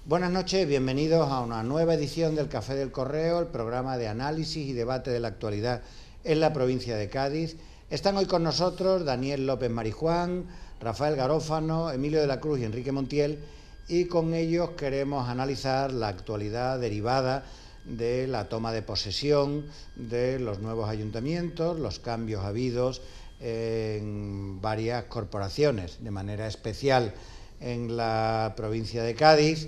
Buenas noches, bienvenidos a una nueva edición del Café del Correo, el programa de análisis y debate de la actualidad en la provincia de Cádiz. Están hoy con nosotros Daniel López Marijuán, Rafael Garófano, Emilio de la Cruz y Enrique Montiel, y con ellos queremos analizar la actualidad derivada de la toma de posesión de los nuevos ayuntamientos, los cambios habidos en varias corporaciones, de manera especial en la provincia de Cádiz,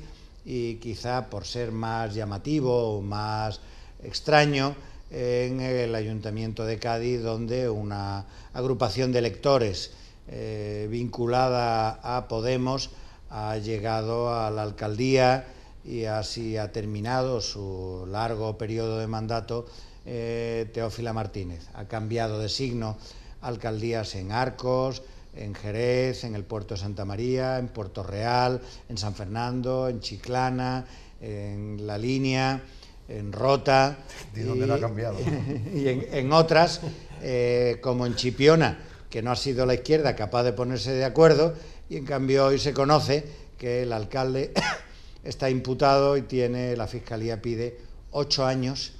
y quizá por ser más llamativo o más extraño en el Ayuntamiento de Cádiz, donde una agrupación de electores vinculada a Podemos ha llegado a la alcaldía y así ha terminado su largo periodo de mandato Teófila Martínez. Ha cambiado de signo alcaldías en Arcos, en Jerez, en el puerto de Santa María, en Puerto Real, en San Fernando, en Chiclana, en La Línea, en Rota. ¿De dónde no ha cambiado? Y en otras, como en Chipiona, que no ha sido la izquierda capaz de ponerse de acuerdo, y en cambio hoy se conoce que el alcalde está imputado y la Fiscalía pide 8 años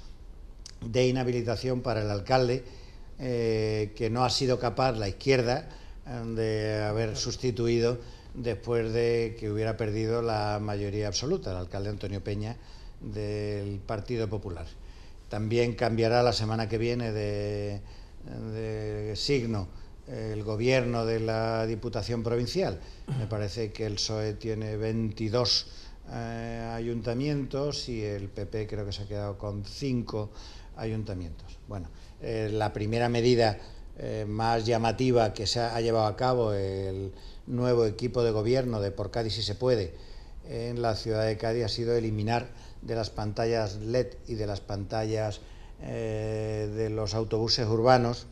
de inhabilitación para el alcalde, que no ha sido capaz la izquierda de haber sustituido después de que hubiera perdido la mayoría absoluta, el alcalde Antonio Peña del Partido Popular. También cambiará la semana que viene de signo el gobierno de la Diputación Provincial. Me parece que el PSOE tiene 22 ayuntamientos y el PP creo que se ha quedado con 5 ayuntamientos. Bueno, la primera medida más llamativa que se ha llevado a cabo el nuevo equipo de gobierno de Por Cádiz si se puede en la ciudad de Cádiz ha sido eliminar de las pantallas LED y de las pantallas de los autobuses urbanos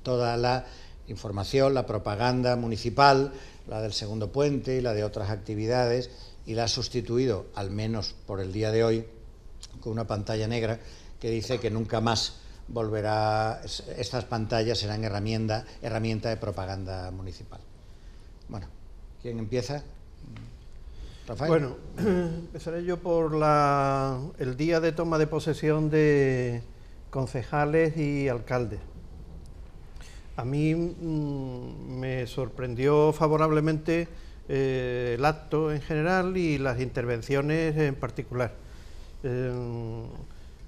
toda la información, la propaganda municipal, la del segundo puente y la de otras actividades, y la ha sustituido, al menos por el día de hoy, con una pantalla negra que dice que nunca más volverá, estas pantallas serán herramienta de propaganda municipal. Bueno, ¿quién empieza? Rafael. Bueno, empezaré yo por el día de toma de posesión de concejales y alcaldes. A mí me sorprendió favorablemente el acto en general y las intervenciones en particular.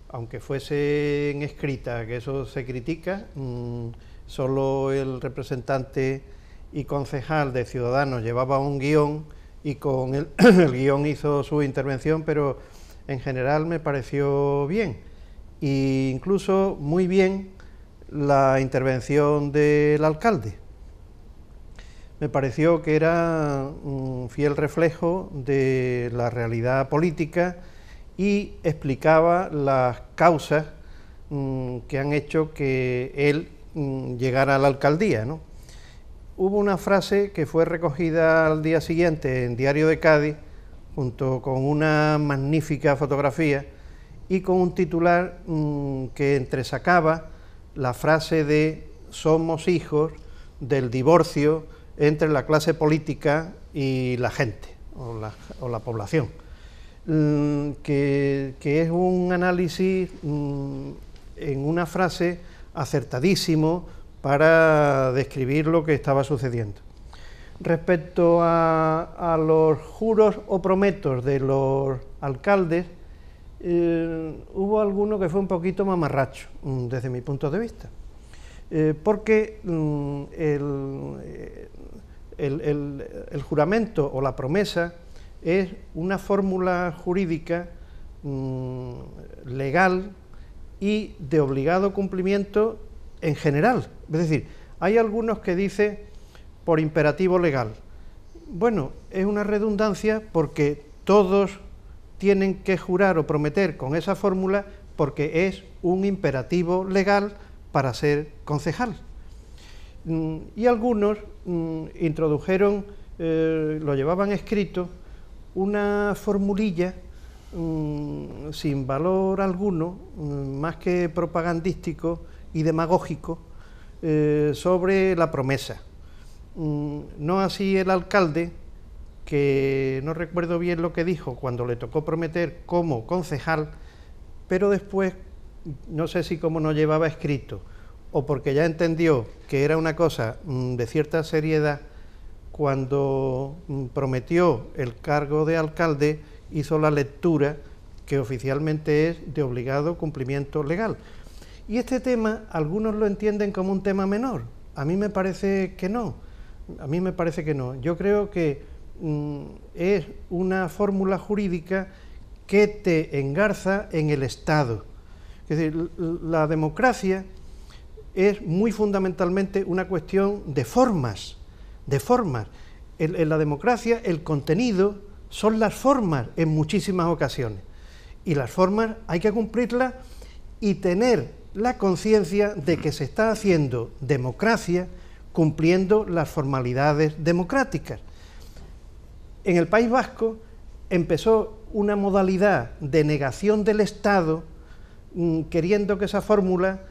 Aunque fuese en escrita, que eso se critica, solo el representante y concejal de Ciudadanos llevaba un guión y con el guión hizo su intervención, pero en general me pareció bien. E incluso muy bien la intervención del alcalde. Me pareció que era un fiel reflejo de la realidad política y explicaba las causas que han hecho que él llegara a la alcaldía, ¿no? Hubo una frase que fue recogida al día siguiente en Diario de Cádiz, junto con una magnífica fotografía y con un titular que entresacaba la frase de "somos hijos del divorcio entre la clase política y la gente, o la población", que es un análisis en una frase acertadísimo para describir lo que estaba sucediendo. Respecto a los juros o prometos de los alcaldes, hubo alguno que fue un poquito mamarracho, desde mi punto de vista, porque el juramento o la promesa es una fórmula jurídica legal y de obligado cumplimiento en general. Es decir, hay algunos que dicen por imperativo legal. Bueno, es una redundancia porque todos tienen que jurar o prometer con esa fórmula porque es un imperativo legal para ser concejal. Y algunos introdujeron, lo llevaban escrito, una formulilla sin valor alguno, más que propagandístico y demagógico, sobre la promesa. No así el alcalde, que no recuerdo bien lo que dijo cuando le tocó prometer como concejal, pero después, no sé si como no llevaba escrito, o porque ya entendió que era una cosa de cierta seriedad, cuando prometió el cargo de alcalde, hizo la lectura que oficialmente es de obligado cumplimiento legal. Y este tema, algunos lo entienden como un tema menor. A mí me parece que no. A mí me parece que no. Yo creo que es una fórmula jurídica que te engarza en el Estado. Es decir, la democracia es muy fundamentalmente una cuestión de formas, de formas. En la democracia el contenido son las formas en muchísimas ocasiones. Y las formas hay que cumplirlas y tener la conciencia de que se está haciendo democracia cumpliendo las formalidades democráticas. En el País Vasco empezó una modalidad de negación del Estado, queriendo que esa fórmula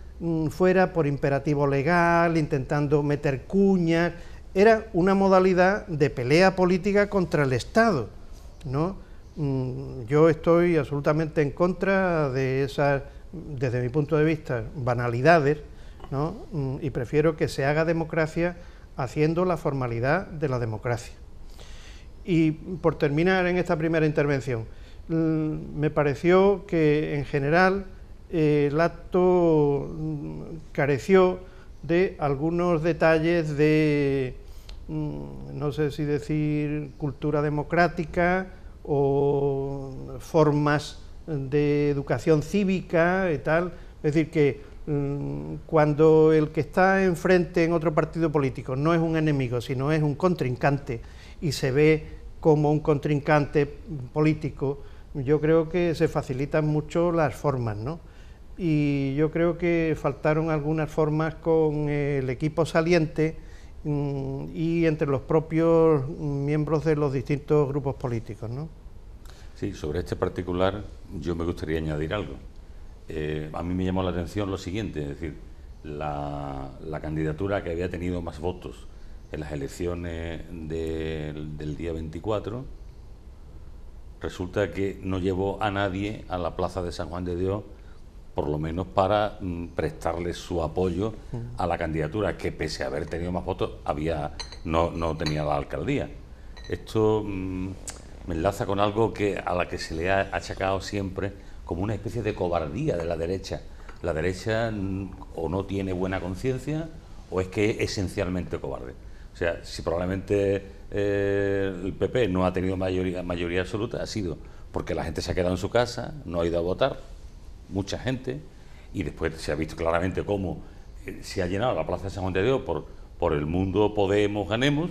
fuera por imperativo legal, intentando meter cuñas. Era una modalidad de pelea política contra el Estado, ¿no? Yo estoy absolutamente en contra de esas, desde mi punto de vista, banalidades, ¿no? Y prefiero que se haga democracia haciendo la formalidad de la democracia. Y por terminar en esta primera intervención, me pareció que en general el acto careció de algunos detalles de, no sé si decir cultura democrática o formas de educación cívica y tal. Es decir, que cuando el que está enfrente en otro partido político no es un enemigo, sino es un contrincante y se ve como un contrincante político, yo creo que se facilitan mucho las formas, ¿no? Y yo creo que faltaron algunas formas con el equipo saliente y entre los propios miembros de los distintos grupos políticos, ¿no? Sí, sobre este particular yo me gustaría añadir algo. A mí me llamó la atención lo siguiente, es decir, la candidatura que había tenido más votos en las elecciones del día 24, resulta que no llevó a nadie a la plaza de San Juan de Dios, por lo menos para prestarle su apoyo a la candidatura, que pese a haber tenido más votos, no tenía la alcaldía. Esto me enlaza con algo a la que se le ha achacado siempre como una especie de cobardía de la derecha. La derecha o no tiene buena conciencia o es que es esencialmente cobarde. O sea, si probablemente el PP no ha tenido mayoría absoluta, ha sido porque la gente se ha quedado en su casa, no ha ido a votar, mucha gente, y después se ha visto claramente cómo se ha llenado la plaza de San Juan de Dios por el mundo Podemos, Ganemos,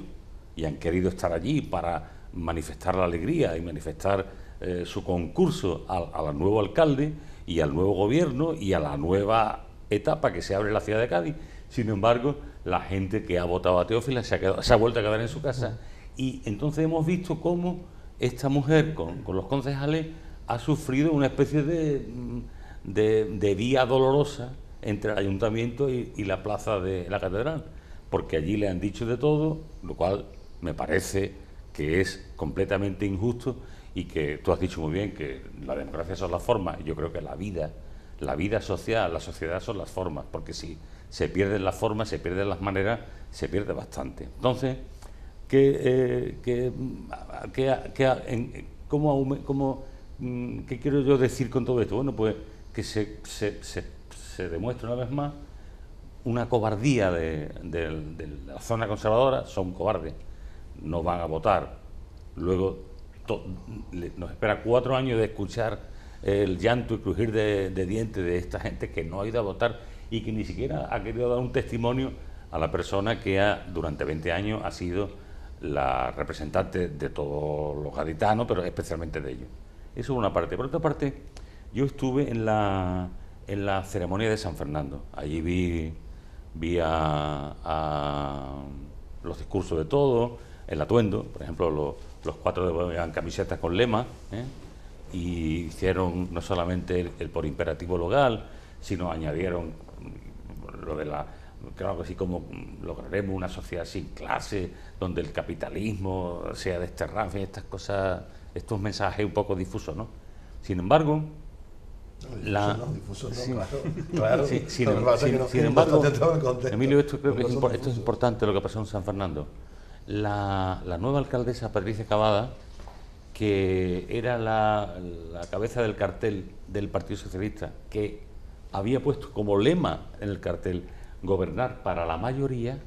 y han querido estar allí para manifestar la alegría y manifestar su concurso al nuevo alcalde y al nuevo gobierno y a la nueva etapa que se abre en la ciudad de Cádiz. Sin embargo, la gente que ha votado a Teófila se ha vuelto a quedar en su casa, y entonces hemos visto cómo esta mujer con los concejales ha sufrido una especie de vía dolorosa entre el ayuntamiento y la plaza de la catedral, porque allí le han dicho de todo, lo cual me parece que es completamente injusto, y que tú has dicho muy bien que la democracia son las formas, y yo creo que la vida social, la sociedad son las formas, porque si se pierden las formas, se pierden las maneras, se pierde bastante. Entonces, ¿qué quiero yo decir con todo esto? Bueno, pues que se demuestra una vez más una cobardía de la zona conservadora. Son cobardes, no van a votar. Luego nos espera 4 años de escuchar el llanto y crujir de dientes de esta gente que no ha ido a votar y que ni siquiera ha querido dar un testimonio a la persona que durante 20 años ha sido la representante de todos los gaditanos, pero especialmente de ellos. Eso por una parte. Por otra parte, yo estuve en la ceremonia de San Fernando. Allí vi a los discursos de todos, el atuendo, por ejemplo, los 4 llevaban camisetas con lema, y hicieron no solamente el por imperativo legal, sino añadieron lo de la claro que sí, como lograremos una sociedad sin clase, donde el capitalismo sea desterrado, en fin, estas cosas, estos mensajes un poco difusos, ¿no? Sin embargo, sin embargo, Emilio, esto creo que esto es importante lo que pasó en San Fernando. La nueva alcaldesa Patricia Cavada, que era la cabeza del cartel del Partido Socialista, que había puesto como lema en el cartel gobernar para la mayoría,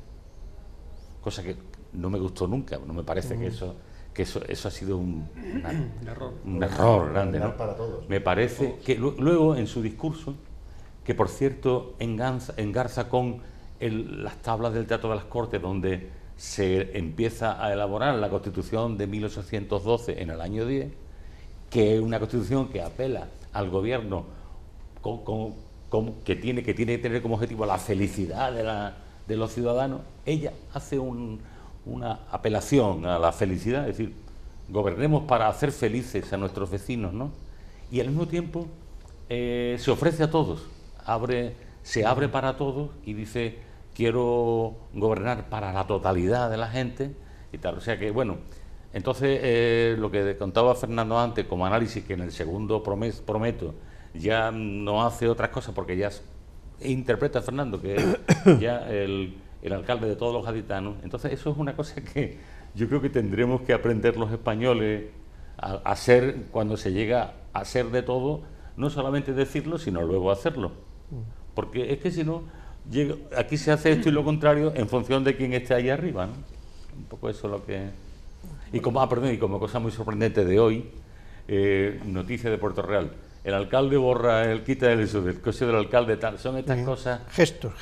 cosa que no me gustó nunca, no me parece que eso ha sido un error grande, ¿no? Me parece que luego en su discurso, que por cierto engarza con las tablas del Teatro de las Cortes, donde se empieza a elaborar la Constitución de 1812 en el año 10, que es una Constitución que apela al gobierno que tiene que tener como objetivo la felicidad de los ciudadanos. Ella hace una apelación a la felicidad, es decir, gobernemos para hacer felices a nuestros vecinos, ¿no? Y al mismo tiempo se ofrece a todos, se abre para todos y dice: quiero gobernar para la totalidad de la gente y tal. O sea que, bueno, entonces lo que contaba Fernando antes como análisis, que en el segundo prometo ya no hace otras cosas, porque ya interpreta a Fernando, que es ya el alcalde de todos los gaditanos. Entonces eso es una cosa que yo creo que tendremos que aprender los españoles a hacer cuando se llega a ser de todo, no solamente decirlo, sino luego hacerlo. Porque es que si no, aquí se hace esto y lo contrario en función de quién esté ahí arriba, ¿no? Un poco eso es lo que... Y como cosa muy sorprendente de hoy, noticia de Puerto Real: el alcalde borra el quita del coche del alcalde, tal. Son estas cosas... Gestos,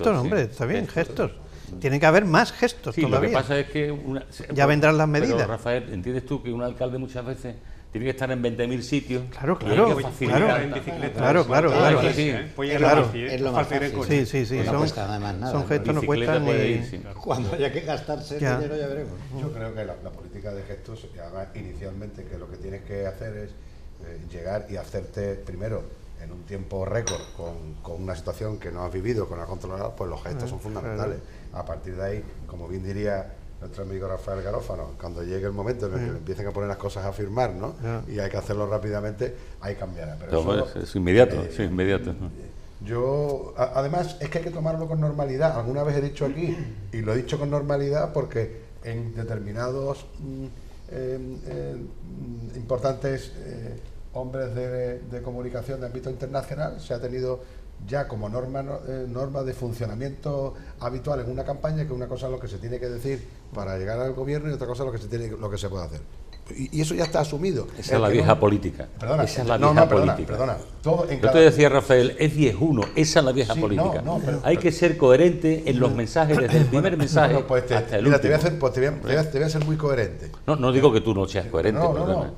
hombre, está bien, gestos. Tiene que haber más gestos todavía. Lo que pasa es que... ya vendrán las medidas. Pero, Rafael, ¿entiendes tú que un alcalde muchas veces tiene que estar en 20.000 sitios? Claro. En bicicleta. Claro. Es lo más fácil. Sí. No cuesta además nada. Son gestos, no cuestan ni... Cuando haya que gastarse el dinero ya veremos. Yo creo que la política de gestos, inicialmente, que lo que tienes que hacer es llegar y hacerte primero en un tiempo récord con una situación que no has vivido, que no has controlado, pues los gestos son fundamentales. A partir de ahí, como bien diría nuestro amigo Rafael Garófano, cuando llegue el momento en el que empiecen a poner las cosas a firmar, ¿no? Y hay que hacerlo rápidamente, ahí cambiará. Pero es inmediato, inmediato. Yo, además, es que hay que tomarlo con normalidad. Alguna vez he dicho aquí, y lo he dicho con normalidad porque en determinados importantes hombres de comunicación de ámbito internacional se ha tenido ya como norma de funcionamiento habitual en una campaña, que una cosa es lo que se tiene que decir para llegar al gobierno y otra cosa es lo que se puede hacer. Y eso ya está asumido. Esa es la vieja política. Perdona, esa es la vieja política. Perdona. Yo te decía, Rafael, es 10-1, esa es la vieja política. Hay que ser coherente en los mensajes, desde el primer mensaje hasta el último. Te voy a ser muy coherente. No digo que tú no seas coherente.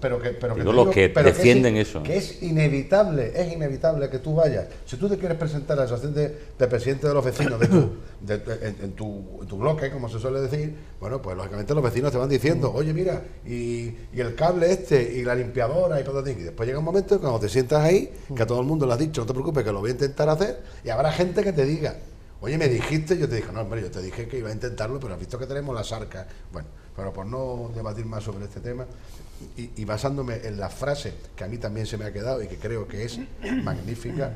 Pero digo los que defienden eso. Que es inevitable que tú vayas. Si tú te quieres presentar a la asociación de presidente de los vecinos en tu bloque, como se suele decir, bueno, pues lógicamente los vecinos te van diciendo: oye, mira, y el cable y la limpiadora y patatín. Y después llega un momento cuando te sientas ahí, que a todo el mundo le has dicho: no te preocupes, que lo voy a intentar hacer, y habrá gente que te diga: oye, me dijiste, yo te dije: no, hombre, yo te dije que iba a intentarlo, pero has visto que tenemos las arcas. Bueno, pero por no debatir más sobre este tema, y basándome en la frase que a mí también se me ha quedado y que creo que es magnífica,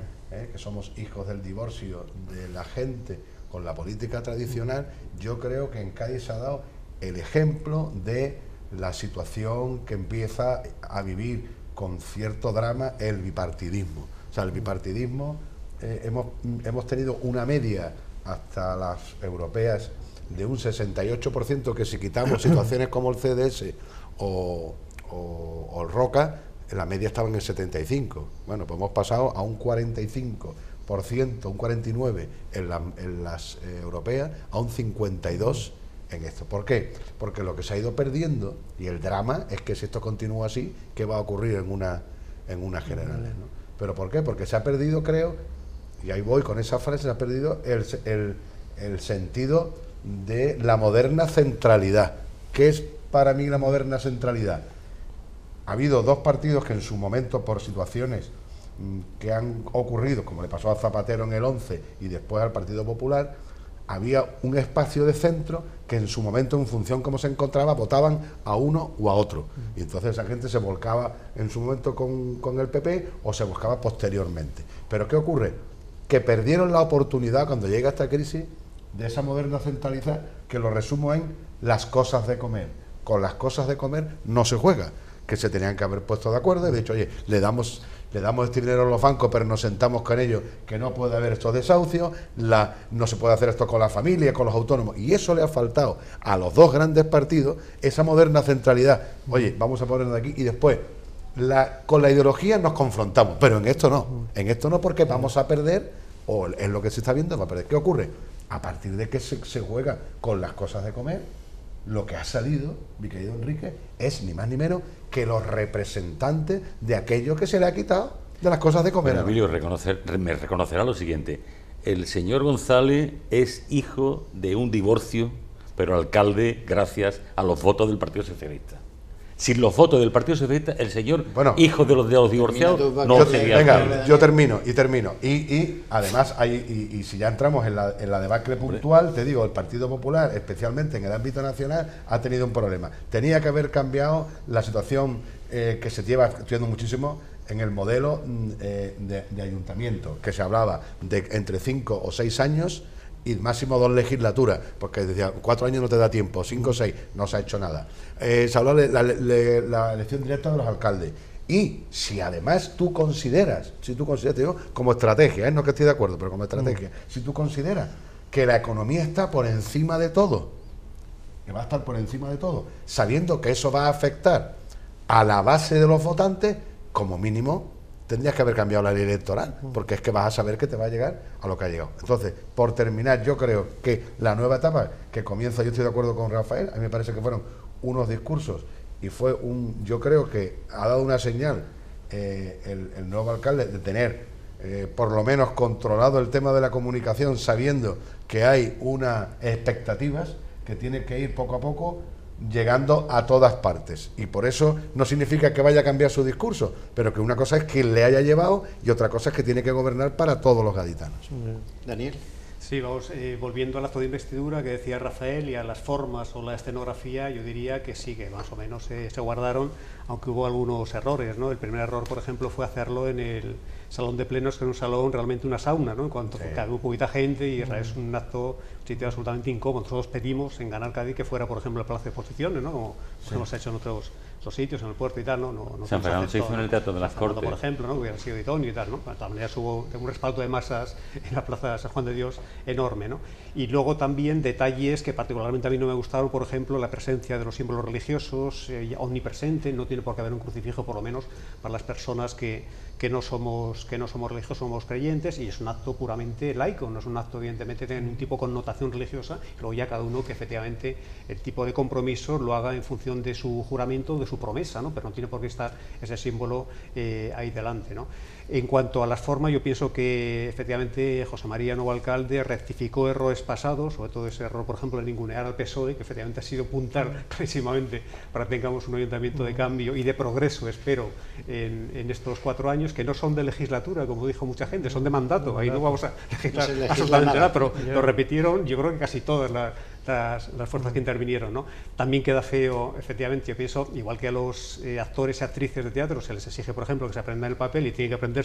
que somos hijos del divorcio de la gente con la política tradicional, yo creo que en Cádiz se ha dado el ejemplo de la situación que empieza a vivir con cierto drama el bipartidismo. O sea, el bipartidismo, hemos tenido una media hasta las europeas de un 68%, que si quitamos situaciones como el CDS o el Roca, la media estaba en el 75%. Bueno, pues hemos pasado a un 45%, un 49% en las europeas, a un 52% en esto. ¿Por qué? Porque lo que se ha ido perdiendo, y el drama es que si esto continúa así, ¿qué va a ocurrir en unas generales, ¿no? ¿Pero por qué? Porque se ha perdido, creo, y ahí voy con esa frase, se ha perdido el sentido de la moderna centralidad. ¿Qué es para mí la moderna centralidad? Ha habido dos partidos que en su momento, por situaciones que han ocurrido, como le pasó a Zapatero en el 11 y después al Partido Popular, había un espacio de centro que en su momento, en función como se encontraba, votaban a uno o a otro. Y entonces esa gente se volcaba en su momento con el PP o se buscaba posteriormente. Pero ¿qué ocurre? Que perdieron la oportunidad, cuando llega esta crisis, de esa moderna centralidad, que lo resumo en las cosas de comer. Con las cosas de comer no se juega, que se tenían que haber puesto de acuerdo y de hecho, oye, le damos este dinero a los bancos, pero nos sentamos con ellos, que no puede haber estos desahucios, no se puede hacer esto con la familia, con los autónomos, y eso le ha faltado a los dos grandes partidos, esa moderna centralidad. Oye, vamos a ponernos de aquí, y después con la ideología nos confrontamos, pero en esto no, porque vamos a perder, o es lo que se está viendo, va a perder. ¿Qué ocurre? A partir de que se juega con las cosas de comer, lo que ha salido, mi querido Enrique, es ni más ni menos que los representantes de aquello que se le ha quitado de las cosas de comer. Pero, Emilio, me reconocerá lo siguiente: el señor González es hijo de un divorcio, pero alcalde gracias a los votos del Partido Socialista. Sin los votos del Partido Socialista, el señor, hijo de los divorciados, no sería. Venga, yo termino. Y además, y si ya entramos en la debacle puntual, te digo, el Partido Popular, especialmente en el ámbito nacional, ha tenido un problema. Tenía que haber cambiado la situación que se lleva estudiando muchísimo en el modelo de ayuntamiento, que se hablaba de entre 5 o 6 años y máximo 2 legislaturas, porque decía 4 años no te da tiempo, 5 o 6, no se ha hecho nada. Se habló de la elección directa de los alcaldes. Y si además tú consideras, te digo, como estrategia, no que estoy de acuerdo, pero como estrategia, si tú consideras que la economía está por encima de todo, que va a estar por encima de todo, sabiendo que eso va a afectar a la base de los votantes, como mínimo tendrías que haber cambiado la ley electoral, porque es que vas a saber que te va a llegar a lo que ha llegado. Entonces, por terminar, yo creo que la nueva etapa que comienza, yo estoy de acuerdo con Rafael, a mí me parece que fueron unos discursos y yo creo que ha dado una señal el nuevo alcalde de tener por lo menos controlado el tema de la comunicación, sabiendo que hay unas expectativas que tiene que ir poco a poco llegando a todas partes, y por eso no significa que vaya a cambiar su discurso, pero que una cosa es que le haya llevado y otra cosa es que tiene que gobernar para todos los gaditanos. Daniel. Sí, vamos, volviendo al acto de investidura que decía Rafael y a las formas o la escenografía, yo diría que sí, que más o menos se guardaron, aunque hubo algunos errores, ¿no? El primer error, por ejemplo, fue hacerlo en el salón de plenos, que es un salón realmente una sauna, ¿no? En cuanto cabe un poquita gente y es un acto, un sitio absolutamente incómodo. Nosotros pedimos en Ganar Cádiz que fuera, por ejemplo, el Plaza de Exposiciones, ¿no? Como hemos hecho en otros sitios, en el puerto y tal, ¿no? San Fernando se hizo en el Teatro de las Cortes, por ejemplo, ¿no? Hubiera sido idóneo y tal, ¿no? De todas maneras hubo un respaldo de masas en la Plaza de San Juan de Dios enorme, ¿no? Y luego también detalles que particularmente a mí no me gustaron, por ejemplo, la presencia de los símbolos religiosos omnipresente. No tiene por qué haber un crucifijo, por lo menos para las personas que no somos religiosos, somos creyentes, y es un acto puramente laico, no es un acto evidentemente de un tipo de connotación religiosa. Luego ya cada uno que efectivamente el tipo de compromiso lo haga en función de su juramento, de su promesa, ¿no? Pero no tiene por qué estar ese símbolo ahí delante, ¿no? En cuanto a las formas, yo pienso que efectivamente José María, nuevo alcalde, rectificó errores pasados, sobre todo ese error, por ejemplo, de ningunear al PSOE, que efectivamente ha sido apuntar clarísimamente para que tengamos un ayuntamiento de cambio y de progreso, espero, en estos 4 años, que no son de legislatura, como dijo mucha gente, son de mandato. Ahí no vamos a legislar absolutamente nada, pero lo repitieron, yo creo que casi todas las fuerzas que intervinieron, ¿no? También queda feo, efectivamente, yo pienso, igual que a los actores y actrices de teatro se les exige, por ejemplo, que se aprendan el papel y tienen que aprenderse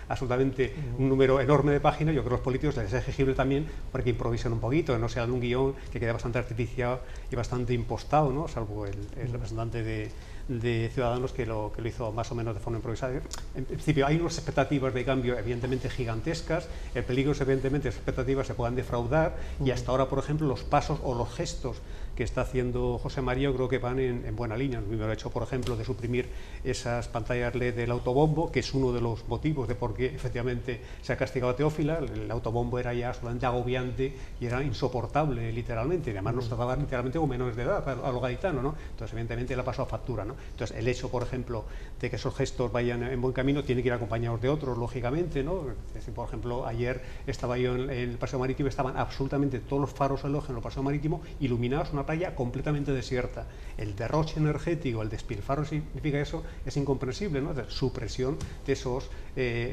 absolutamente un número enorme de páginas, yo creo que a los políticos les es exigible también para que improvisen un poquito, que no sea un guión que quede bastante artificial y bastante impostado, ¿no? Salvo el representante de Ciudadanos que lo hizo más o menos de forma improvisada. En principio hay unas expectativas de cambio evidentemente gigantescas, el peligro es evidentemente que esas expectativas se puedan defraudar, y hasta ahora, por ejemplo, los pasos o los gestos que está haciendo José María, yo creo que van en buena línea. Lo ha hecho, por ejemplo, de suprimir esas pantallas LED del autobombo, que es uno de los motivos de por qué efectivamente se ha castigado a Teófila. El autobombo era ya absolutamente agobiante y era insoportable, literalmente, y además nos trataba literalmente como menores de edad a los gaditanos, ¿no? Entonces, evidentemente, le ha pasado factura, ¿no? Entonces, el hecho, por ejemplo, de que esos gestos vayan en buen camino, tienen que ir acompañados de otros, lógicamente, ¿no? Es decir, por ejemplo, ayer estaba yo en el Paseo Marítimo, estaban absolutamente todos los faros halógenos del Paseo Marítimo iluminados, una playa completamente desierta. El derroche energético, el despilfarro significa eso, es incomprensible, ¿no? Supresión de esos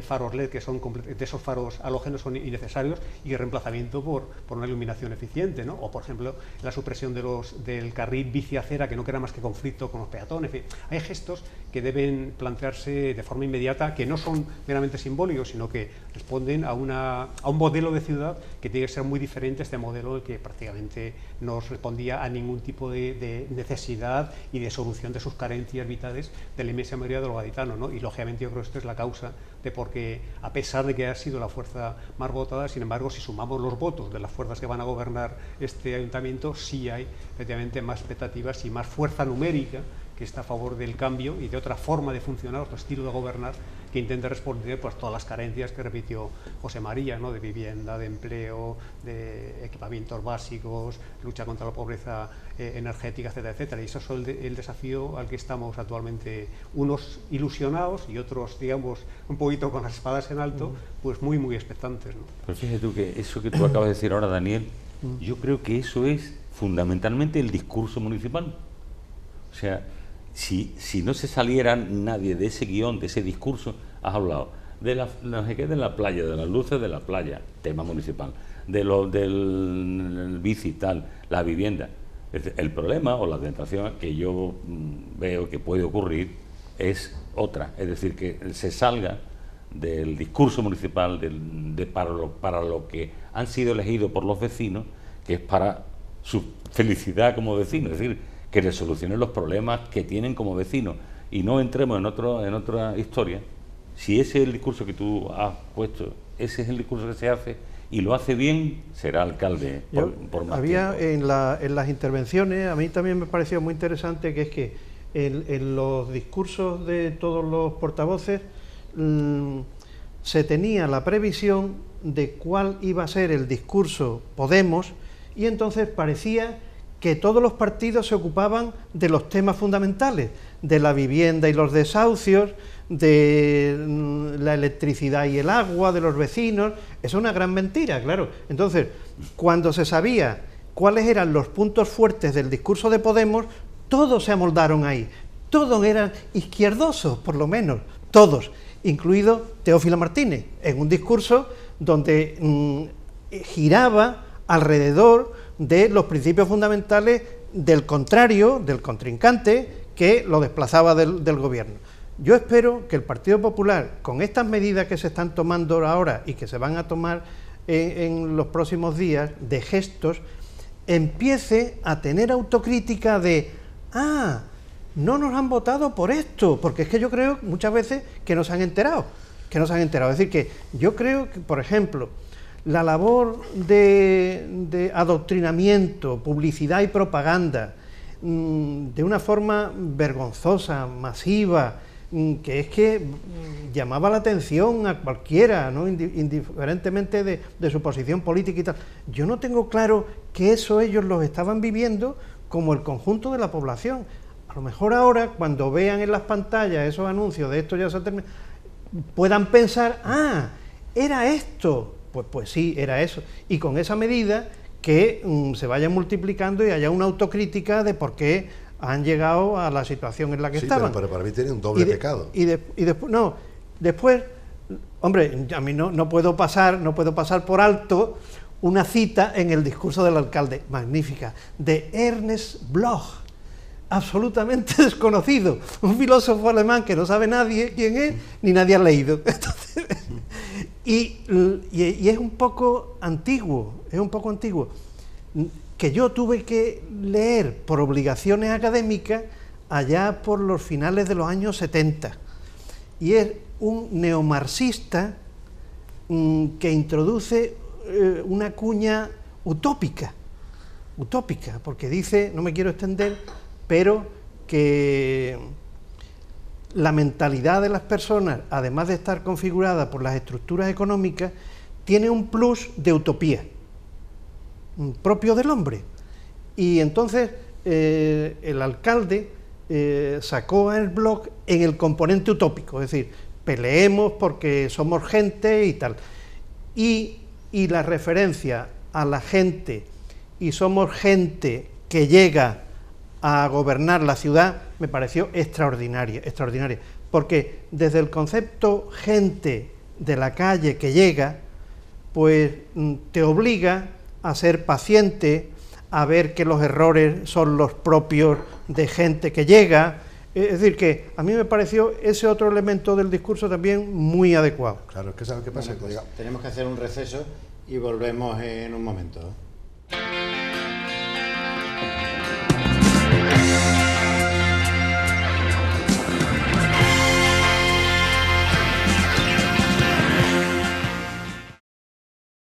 faros LED, que son de esos faros halógenos son innecesarios, y reemplazamiento por una iluminación eficiente, ¿no? O, por ejemplo, la supresión del carril bici-acera, que no crea más que conflicto con los peatones. En fin, hay gestos que deben plantearse de forma inmediata, que no son meramente simbólicos, sino que responden a un modelo de ciudad que tiene que ser muy diferente a este modelo que prácticamente no respondía a ningún tipo de necesidad y de solución de sus carencias vitales de la inmensa mayoría de los gaditanos, ¿no? Y lógicamente yo creo que esto es la causa de por qué, a pesar de que ha sido la fuerza más votada, sin embargo, si sumamos los votos de las fuerzas que van a gobernar este ayuntamiento, sí hay efectivamente más expectativas y más fuerza numérica que está a favor del cambio y de otra forma de funcionar, otro estilo de gobernar, que intente responder pues todas las carencias que repitió José María, ¿no? De vivienda, de empleo, de equipamientos básicos, lucha contra la pobreza energética, etcétera, etcétera. Y eso es el desafío al que estamos actualmente, unos ilusionados y otros, digamos, un poquito con las espadas en alto, pues muy, muy expectantes, ¿no? Pero fíjate tú que eso que tú acabas de decir ahora, Daniel, yo creo que eso es fundamentalmente el discurso municipal. O sea, si no se saliera nadie de ese guión, de ese discurso, has hablado de la playa, de las luces de la playa, tema municipal, del bici tal, la vivienda. El problema o la tentación que yo veo que puede ocurrir es otra, es decir, que se salga del discurso municipal para lo que han sido elegidos por los vecinos, que es para su felicidad como vecinos, es decir, que les solucionen los problemas que tienen como vecinos, y no entremos en otra historia. Si ese es el discurso que tú has puesto, ese es el discurso que se hace y lo hace bien, será alcalde por más había tiempo. En las intervenciones, a mí también me pareció muy interesante, que es que en los discursos de todos los portavoces se tenía la previsión de cuál iba a ser el discurso Podemos, y entonces parecía que todos los partidos se ocupaban de los temas fundamentales, de la vivienda y los desahucios, de la electricidad y el agua, de los vecinos. Es una gran mentira, claro. Entonces, cuando se sabía cuáles eran los puntos fuertes del discurso de Podemos, todos se amoldaron ahí, todos eran izquierdosos, por lo menos, todos, incluido Teófilo Martínez, en un discurso donde giraba alrededor de los principios fundamentales del contrario, del contrincante, que lo desplazaba del gobierno. Yo espero que el Partido Popular, con estas medidas que se están tomando ahora y que se van a tomar en los próximos días, de gestos, empiece a tener autocrítica de, no nos han votado por esto, porque es que yo creo muchas veces que no se han enterado, Es decir, que yo creo que, por ejemplo, la labor de adoctrinamiento, publicidad y propaganda, de una forma vergonzosa, masiva, que es que llamaba la atención a cualquiera, ¿no? Indiferentemente de su posición política y tal. Yo no tengo claro que eso ellos los estaban viviendo como el conjunto de la población. A lo mejor ahora, cuando vean en las pantallas esos anuncios de esto ya se ha terminado, puedan pensar, era esto. Pues sí, era eso. Y con esa medida que se vaya multiplicando y haya una autocrítica de por qué han llegado a la situación en la que estaban. Pero para mí tiene un doble pecado. Y después, hombre, a mí no puedo pasar por alto una cita en el discurso del alcalde, magnífica, de Ernest Bloch, absolutamente desconocido, un filósofo alemán que no sabe nadie quién es, ni nadie ha leído. Entonces, y es un poco antiguo, que yo tuve que leer por obligaciones académicas allá por los finales de los años 70, y es un neomarxista que introduce una cuña utópica, porque dice, no me quiero extender, pero que la mentalidad de las personas, además de estar configurada por las estructuras económicas, tiene un plus de utopía propio del hombre. Y entonces el alcalde sacó el blog en el componente utópico, es decir, peleemos porque somos gente y tal. Y la referencia a la gente, y somos gente que llega a gobernar la ciudad, me pareció extraordinaria, porque desde el concepto gente de la calle que llega, pues te obliga a ser paciente, a ver que los errores son los propios de gente que llega. Es decir, que a mí me pareció ese otro elemento del discurso también muy adecuado. Claro, es que ¿sabes qué pasa? Bueno, pues tenemos que hacer un receso y volvemos en un momento.